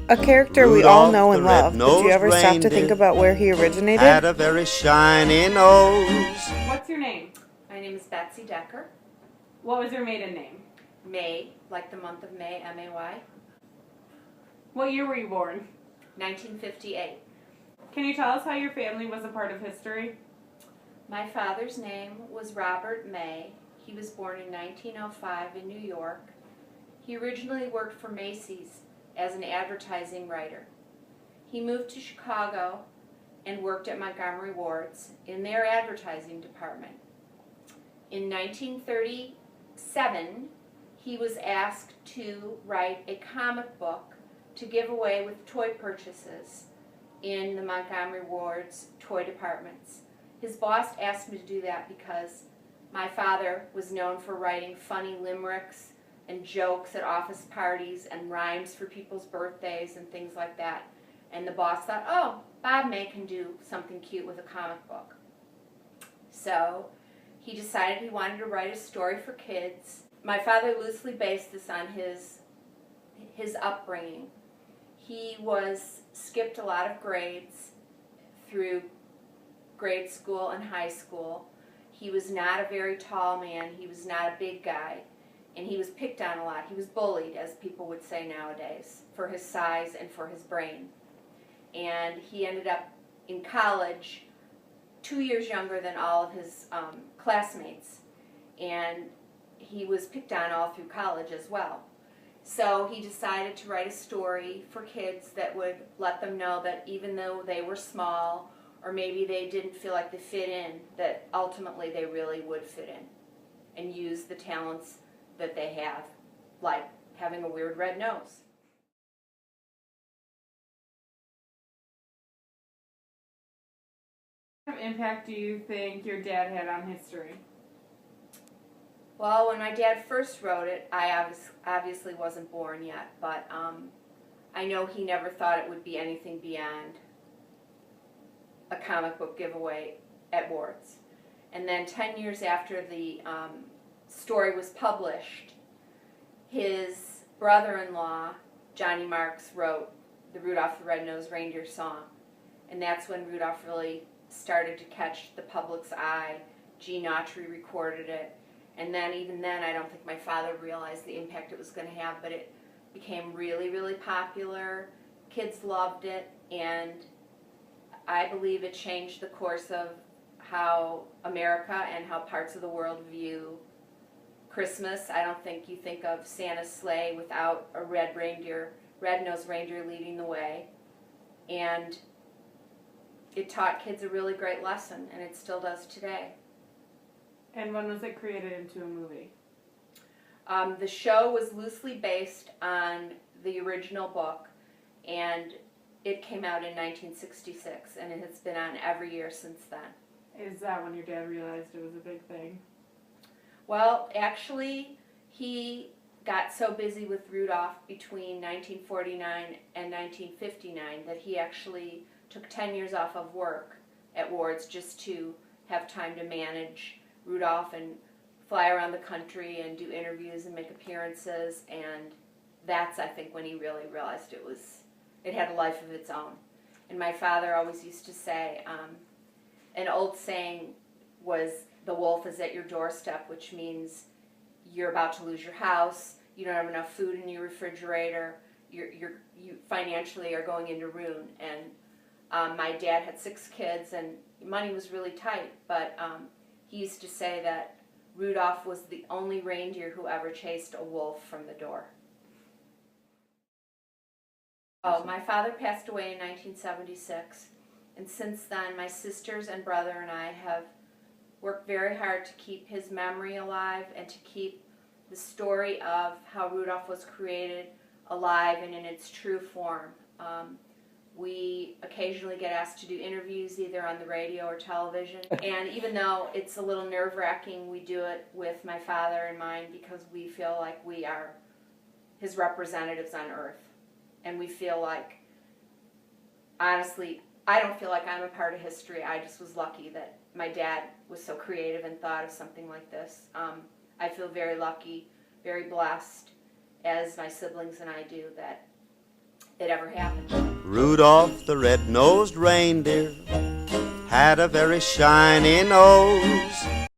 A character we all know and love. Did you ever stop to think about where he originated? Had a very shiny nose. What's your name? My name is Betsy Decker. What was your maiden name? May, like the month of May, M-A-Y. What year were you born? 1958. Can you tell us how your family was a part of history? My father's name was Robert May. He was born in 1905 in New York. He originally worked for Macy's as an advertising writer. He moved to Chicago and worked at Montgomery Ward's in their advertising department. In 1937, he was asked to write a comic book to give away with toy purchases in the Montgomery Ward's toy departments. His boss asked me to do that because my father was known for writing funny limericks and jokes at office parties and rhymes for people's birthdays and things like that. And the boss thought, oh, Bob May can do something cute with a comic book. So he decided he wanted to write a story for kids. My father loosely based this on his upbringing. He skipped a lot of grades through grade school and high school. He was not a very tall man. He was not a big guy. And he was picked on a lot. He was bullied, as people would say nowadays, for his size and for his brain. And he ended up in college 2 years younger than all of his classmates. And he was picked on all through college as well. So he decided to write a story for kids that would let them know that even though they were small, or maybe they didn't feel like they fit in, that ultimately they really would fit in and use the talents that they have, like having a weird red nose. What impact do you think your dad had on history? Well, when my dad first wrote it, I obviously wasn't born yet, but I know he never thought it would be anything beyond a comic book giveaway at Ward's. And then 10 years after the story was published, his brother-in-law, Johnny Marks, wrote the Rudolph the Red-Nosed Reindeer song. And that's when Rudolph really started to catch the public's eye. Gene Autry recorded it. And then, even then, I don't think my father realized the impact it was going to have, but it became really, really popular. Kids loved it, and I believe it changed the course of how America and how parts of the world view Christmas. I don't think you think of Santa's sleigh without a red-nosed reindeer leading the way. And it taught kids a really great lesson, and it still does today. And when was it created into a movie? The show was loosely based on the original book, and it came out in 1966, and it has been on every year since then. Is that when your dad realized it was a big thing? Well, actually, he got so busy with Rudolph between 1949 and 1959 that he actually took 10 years off of work at Ward's just to have time to manage Rudolph and fly around the country and do interviews and make appearances, and that's, I think, when he really realized it had a life of its own. And my father always used to say, an old saying was, the wolf is at your doorstep, which means you're about to lose your house, you don't have enough food in your refrigerator, you financially are going into ruin. And my dad had 6 kids, and money was really tight, but he used to say that Rudolph was the only reindeer who ever chased a wolf from the door. Oh, my father passed away in 1976, and since then my sisters and brother and I have worked very hard to keep his memory alive and to keep the story of how Rudolph was created alive and in its true form. We occasionally get asked to do interviews either on the radio or television, and even though it's a little nerve-wracking, we do it with my father in mind because we feel like we are his representatives on Earth. And we feel like, honestly, I don't feel like I'm a part of history. I just was lucky that my dad was so creative and thought of something like this. I feel very lucky, very blessed, as my siblings and I do, that it ever happened. Rudolph the red-nosed reindeer had a very shiny nose.